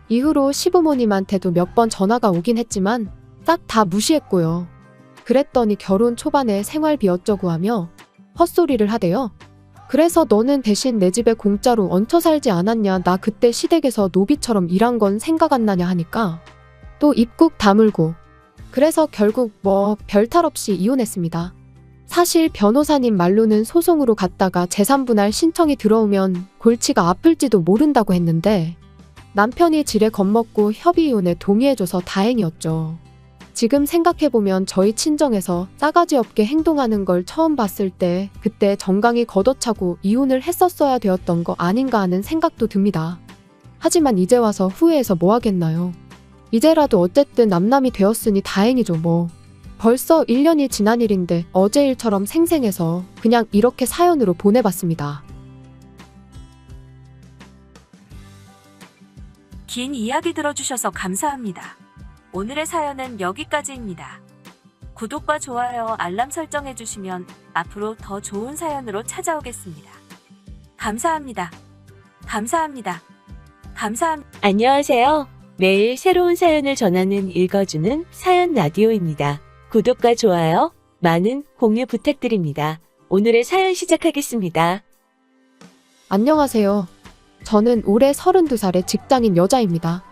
Speaker 2: 이후로 시부모님한테도 몇 번 전화가 오긴 했지만 싹 다 무시했고요. 그랬더니 결혼 초반에 생활비 어쩌고 하며 헛소리를 하대요. 그래서 너는 대신 내 집에 공짜로 얹혀 살지 않았냐. 나 그때 시댁에서 노비처럼 일한 건 생각 안 나냐 하니까 또 입국 다물고. 그래서 결국 별 탈 없이 이혼했습니다. 사실 변호사님 말로는 소송으로 갔다가 재산분할 신청이 들어오면 골치가 아플지도 모른다고 했는데 남편이 지레 겁먹고 협의이혼에 동의해줘서 다행이었죠. 지금 생각해보면 저희 친정에서 싸가지 없게 행동하는 걸 처음 봤을 때 그때 정강이 걷어차고 이혼을 했었어야 되었던 거 아닌가 하는 생각도 듭니다. 하지만 이제 와서 후회해서 뭐 하겠나요? 이제라도 어쨌든 남남이 되었으니 다행이죠 뭐. 벌써 1년이 지난 일인데 어제 일처럼 생생해서 그냥 이렇게 사연으로 보내봤습니다.
Speaker 1: 긴 이야기 들어주셔서 감사합니다. 오늘의 사연은 여기까지입니다. 구독과 좋아요, 알람 설정해주시면 앞으로 더 좋은 사연으로 찾아오겠습니다. 감사합니다. 감사합니다. 안녕하세요. 매일 새로운 사연을 전하는 읽어주는 사연 라디오입니다. 구독과 좋아요, 많은 공유 부탁드립니다. 오늘의 사연 시작하겠습니다.
Speaker 2: 안녕하세요. 저는 올해 32살의 직장인 여자입니다.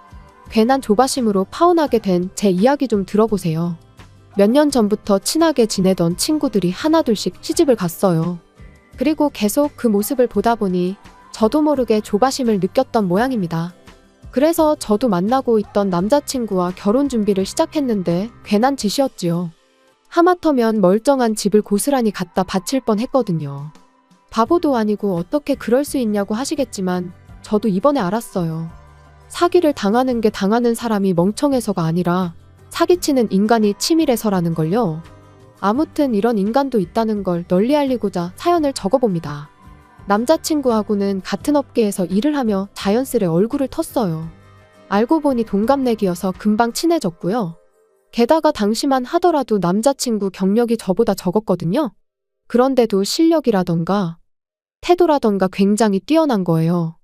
Speaker 2: 괜한 조바심으로 파혼하게 된 제 이야기 좀 들어보세요. 몇 년 전부터 친하게 지내던 친구들이 하나둘씩 시집을 갔어요. 그리고 계속 그 모습을 보다 보니 저도 모르게 조바심을 느꼈던 모양입니다. 그래서 저도 만나고 있던 남자친구와 결혼 준비를 시작했는데 괜한 짓이었지요. 하마터면 멀쩡한 집을 고스란히 갖다 바칠 뻔했거든요. 바보도 아니고 어떻게 그럴 수 있냐고 하시겠지만 저도 이번에 알았어요. 사기를 당하는 게 당하는 사람이 멍청해서가 아니라 사기치는 인간이 치밀해서라는 걸요. 아무튼 이런 인간도 있다는 걸 널리 알리고자 사연을 적어봅니다. 남자친구하고는 같은 업계에서 일을 하며 자연스레 얼굴을 텄어요. 알고 보니 동갑내기여서 금방 친해졌고요. 게다가 당시만 하더라도 남자친구 경력이 저보다 적었거든요. 그런데도 실력이라던가 태도라던가 굉장히 뛰어난 거예요.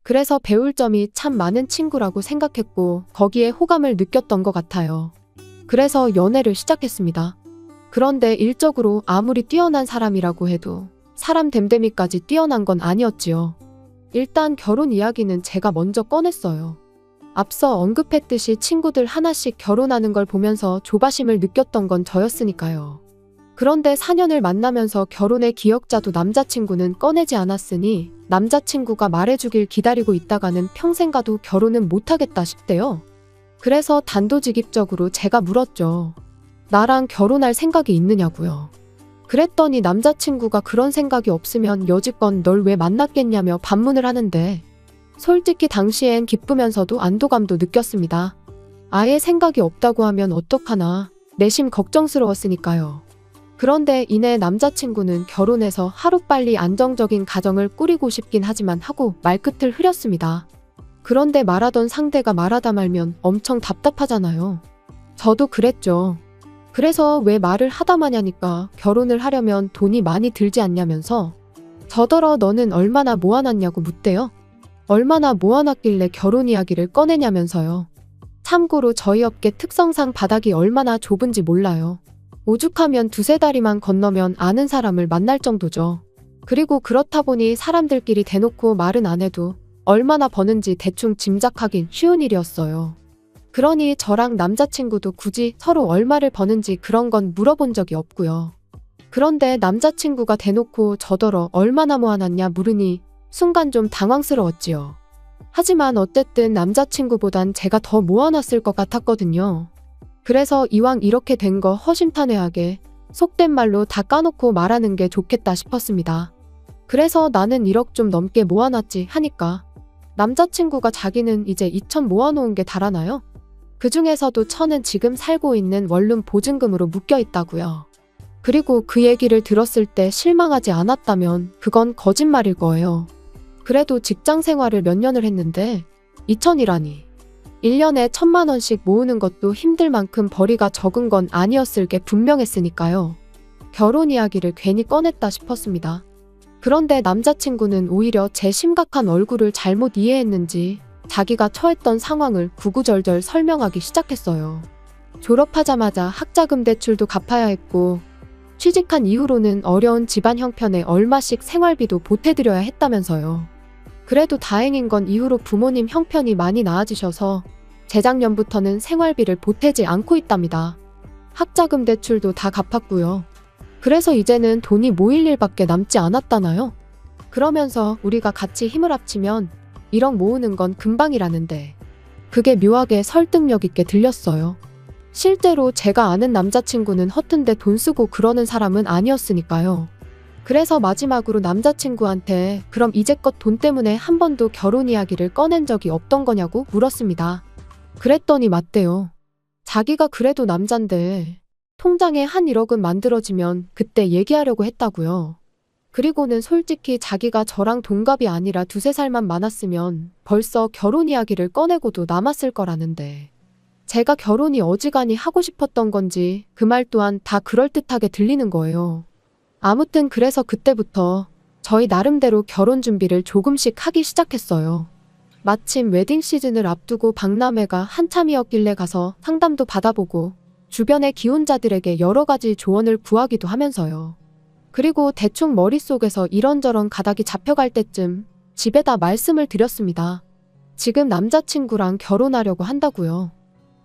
Speaker 2: 그래서 배울 점이 참 많은 친구라고 생각했고 거기에 호감을 느꼈던 것 같아요. 그래서 연애를 시작했습니다. 그런데 일적으로 아무리 뛰어난 사람이라고 해도 사람 됨됨이까지 뛰어난 건 아니었지요. 일단 결혼 이야기는 제가 먼저 꺼냈어요. 앞서 언급했듯이 친구들 하나씩 결혼하는 걸 보면서 조바심을 느꼈던 건 저였으니까요. 그런데 4년을 만나면서 결혼의 기억자도 남자친구는 꺼내지 않았으니 남자친구가 말해주길 기다리고 있다가는 평생 가도 결혼은 못하겠다 싶대요. 그래서 단도직입적으로 제가 물었죠. 나랑 결혼할 생각이 있느냐고요. 그랬더니 남자친구가 그런 생각이 없으면 여지껏 널 왜 만났겠냐며 반문을 하는데 솔직히 당시엔 기쁘면서도 안도감도 느꼈습니다. 아예 생각이 없다고 하면 어떡하나 내심 걱정스러웠으니까요. 그런데 이내 남자친구는 결혼해서 하루빨리 안정적인 가정을 꾸리고 싶긴 하지만 하고 말끝을 흐렸습니다. 그런데 말하던 상대가 말하다 말면 엄청 답답하잖아요. 저도 그랬죠. 그래서 왜 말을 하다 마냐니까 결혼을 하려면 돈이 많이 들지 않냐면서 저더러 너는 얼마나 모아놨냐고 묻대요. 얼마나 모아놨길래 결혼 이야기를 꺼내냐면서요. 참고로 저희 업계 특성상 바닥이 얼마나 좁은지 몰라요. 오죽하면 두세 다리만 건너면 아는 사람을 만날 정도죠. 그리고 그렇다 보니 사람들끼리 대놓고 말은 안 해도 얼마나 버는지 대충 짐작하긴 쉬운 일이었어요. 그러니 저랑 남자친구도 굳이 서로 얼마를 버는지 그런 건 물어본 적이 없고요. 그런데 남자친구가 대놓고 저더러 얼마나 모아놨냐 물으니 순간 좀 당황스러웠지요. 하지만 어쨌든 남자친구보단 제가 더 모아놨을 것 같았거든요. 그래서 이왕 이렇게 된 거 허심탄회하게 속된 말로 다 까놓고 말하는 게 좋겠다 싶었습니다. 그래서 나는 1억 좀 넘게 모아놨지 하니까 남자친구가 자기는 이제 2천 모아놓은 게 달아나요? 그 중에서도 1,000은 지금 살고 있는 원룸 보증금으로 묶여 있다고요. 그리고 그 얘기를 들었을 때 실망하지 않았다면 그건 거짓말일 거예요. 그래도 직장 생활을 몇 년을 했는데 2천이라니. 1년에 1,000만 원씩 모으는 것도 힘들 만큼 벌이가 적은 건 아니었을 게 분명했으니까요. 결혼 이야기를 괜히 꺼냈다 싶었습니다. 그런데 남자친구는 오히려 제 심각한 얼굴을 잘못 이해했는지 자기가 처했던 상황을 구구절절 설명하기 시작했어요. 졸업하자마자 학자금 대출도 갚아야 했고 취직한 이후로는 어려운 집안 형편에 얼마씩 생활비도 보태드려야 했다면서요. 그래도 다행인 건 이후로 부모님 형편이 많이 나아지셔서 재작년부터는 생활비를 보태지 않고 있답니다. 학자금 대출도 다 갚았고요. 그래서 이제는 돈이 모일 일밖에 남지 않았다나요? 그러면서 우리가 같이 힘을 합치면 1억 모으는 건 금방이라는데 그게 묘하게 설득력 있게 들렸어요. 실제로 제가 아는 남자친구는 허튼데 돈 쓰고 그러는 사람은 아니었으니까요. 그래서 마지막으로 남자친구한테 그럼 이제껏 돈 때문에 한 번도 결혼 이야기를 꺼낸 적이 없던 거냐고 물었습니다. 그랬더니 맞대요. 자기가 그래도 남잔데 통장에 한 1억은 만들어지면 그때 얘기하려고 했다고요. 그리고는 솔직히 자기가 저랑 동갑이 아니라 2~3살만 많았으면 벌써 결혼 이야기를 꺼내고도 남았을 거라는데 제가 결혼이 어지간히 하고 싶었던 건지 그 말 또한 다 그럴듯하게 들리는 거예요. 아무튼 그래서 그때부터 저희 나름대로 결혼 준비를 조금씩 하기 시작했어요. 마침 웨딩 시즌을 앞두고 박람회가 한참이었길래 가서 상담도 받아보고 주변의 기혼자들에게 여러 가지 조언을 구하기도 하면서요. 그리고 대충 머릿속에서 이런저런 가닥이 잡혀갈 때쯤 집에다 말씀을 드렸습니다. 지금 남자친구랑 결혼하려고 한다고요.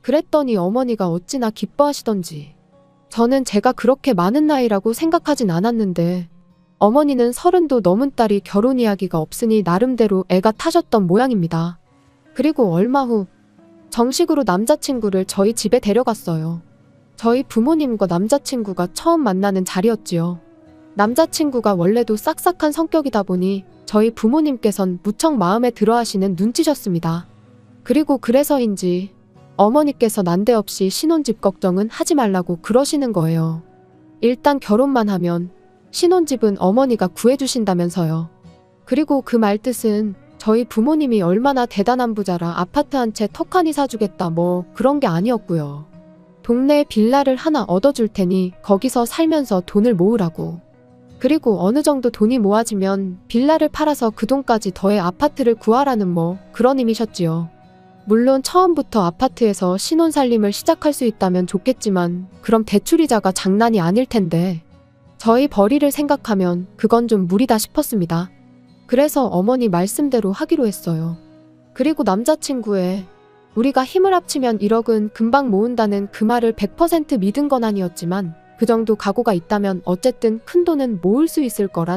Speaker 2: 그랬더니 어머니가 어찌나 기뻐하시던지. 저는 제가 그렇게 많은 나이라고 생각하진 않았는데 어머니는 30도 넘은 딸이 결혼 이야기가 없으니 나름대로 애가 타셨던 모양입니다. 그리고 얼마 후 정식으로 남자친구를 저희 집에 데려갔어요. 저희 부모님과 남자친구가 처음 만나는 자리였지요. 남자친구가 원래도 싹싹한 성격이다 보니 저희 부모님께선 무척 마음에 들어하시는 눈치셨습니다. 그리고 그래서인지 어머니께서 난데없이 신혼집 걱정은 하지 말라고 그러시는 거예요. 일단 결혼만 하면 신혼집은 어머니가 구해주신다면서요. 그리고 그 말 뜻은 저희 부모님이 얼마나 대단한 부자라 아파트 한 채 턱하니 사주겠다 뭐 그런 게 아니었고요. 동네에 빌라를 하나 얻어줄 테니 거기서 살면서 돈을 모으라고. 그리고 어느 정도 돈이 모아지면 빌라를 팔아서 그 돈까지 더해 아파트를 구하라는 뭐 그런 의미셨지요. 물론 처음부터 아파트에서 신혼살림을 시작할 수 있다면 좋겠지만 그럼 대출이자가 장난이 아닐 텐데 저희 벌이를 생각하면 그건 좀 무리다 싶었습니다. 그래서 어머니 말씀대로 하기로 했어요. 그리고 남자친구의 우리가 힘을 합치면 1억은 금방 모은다는 그 말을 100% 믿은 건 아니었지만 그 정도 각오가 있다면 어쨌든 큰 돈은 모을 수 있을 거란